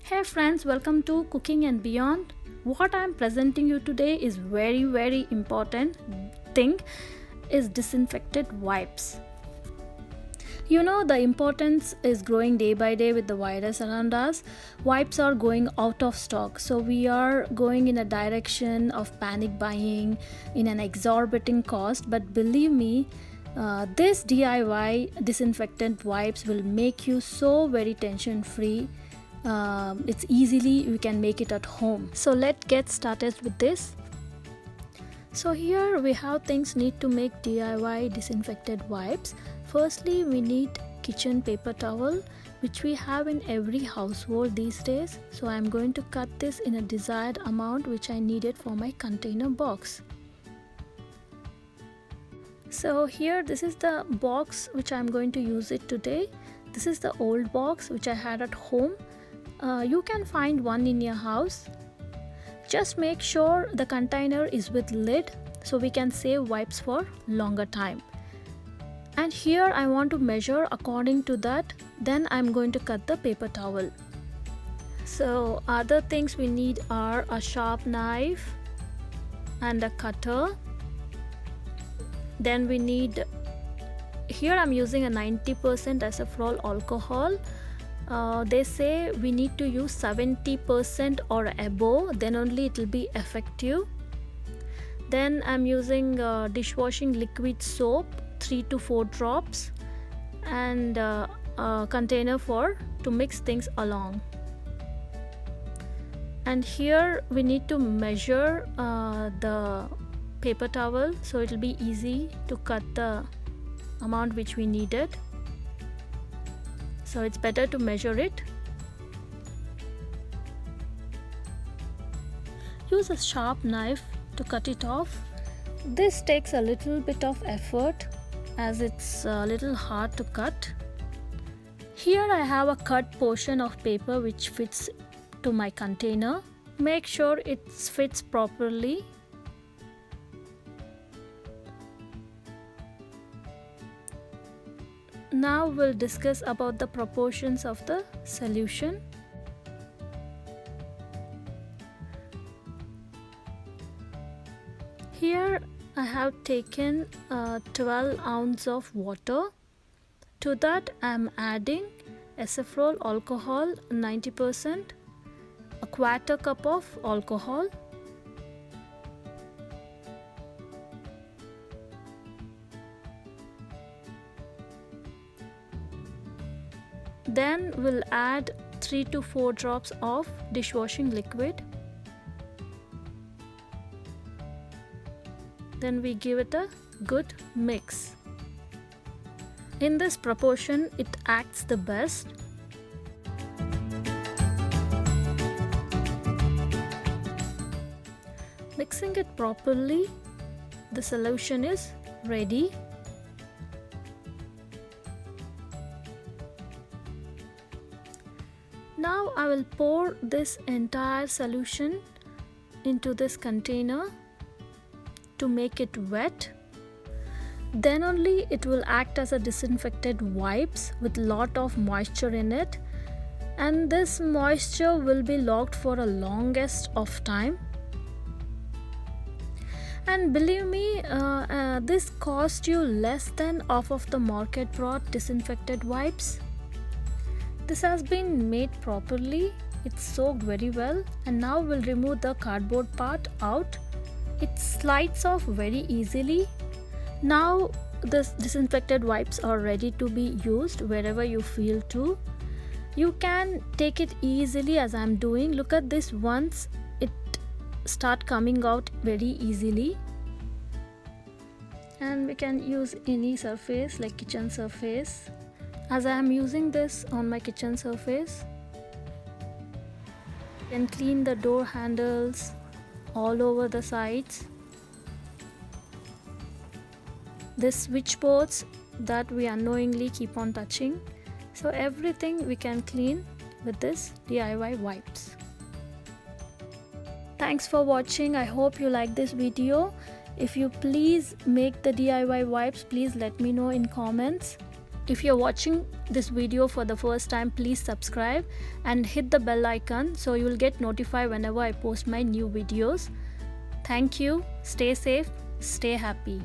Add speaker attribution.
Speaker 1: Hey friends, welcome to Cooking and Beyond. What I am presenting you today is very important thing is disinfected wipes. You know the importance is growing day by day with the virus around us. Wipes are going out of stock, so we are going in a direction of panic buying in an exorbitant cost. But believe me, this DIY disinfectant wipes will make you so very tension free. It's easily you can make it at home. So let's get started with this. So here we have things need to make DIY disinfected wipes. Firstly, we need kitchen paper towel, which we have in every household these days. So I'm going to cut this in a desired amount which I needed for my container box. So here this is the box which I'm going to use it today. This is the old box which I had at home. You can find one in your house. Just make sure the container is with lid so we can save wipes for longer time. And here I want to measure according to that. Then I'm going to cut the paper towel. So other things we need are a sharp knife and a cutter. Then we need, here I'm using a 90% acephral alcohol. They say we need to use 70% or above, then only it will be effective. Then I'm using dishwashing liquid soap, 3 to 4 drops, and a container to mix things along. And here we need to measure the paper towel, so it will be easy to cut the amount which we needed. So it's better to measure it. Use a sharp knife to cut it off. This takes a little bit of effort as it's a little hard to cut. Here I have a cut portion of paper which fits to my container. Make sure it fits properly. Now we'll discuss about the proportions of the solution. Here I have taken 12 ounces of water. To that I am adding acephral alcohol 90%, a quarter cup of alcohol, then we'll add 3 to 4 drops of dishwashing liquid. Then we give it a good mix. In this proportion it acts the best. Mixing it properly, the solution is ready. Now I will pour this entire solution into this container to make it wet. Then only it will act as a disinfected wipes with lot of moisture in it, and this moisture will be locked for a longest of time. And believe me, this cost you less than half of the market brought disinfected wipes. This has been made properly, it's soaked very well, and now we'll remove the cardboard part out. It slides off very easily. Now this disinfected wipes are ready to be used wherever you feel to. You can take it easily as I'm doing. Look at this, once it start coming out very easily. And we can use any surface like kitchen surface. As I am using this on my kitchen surface, you can clean the door handles all over the sides. This switchboards that we unknowingly keep on touching. So everything we can clean with this DIY wipes. Thanks for watching. I hope you like this video. If you please make the DIY wipes, please let me know in comments. If you're watching this video for the first time, please subscribe and hit the bell icon so you'll get notified whenever I post my new videos. Thank you. Stay safe, stay happy.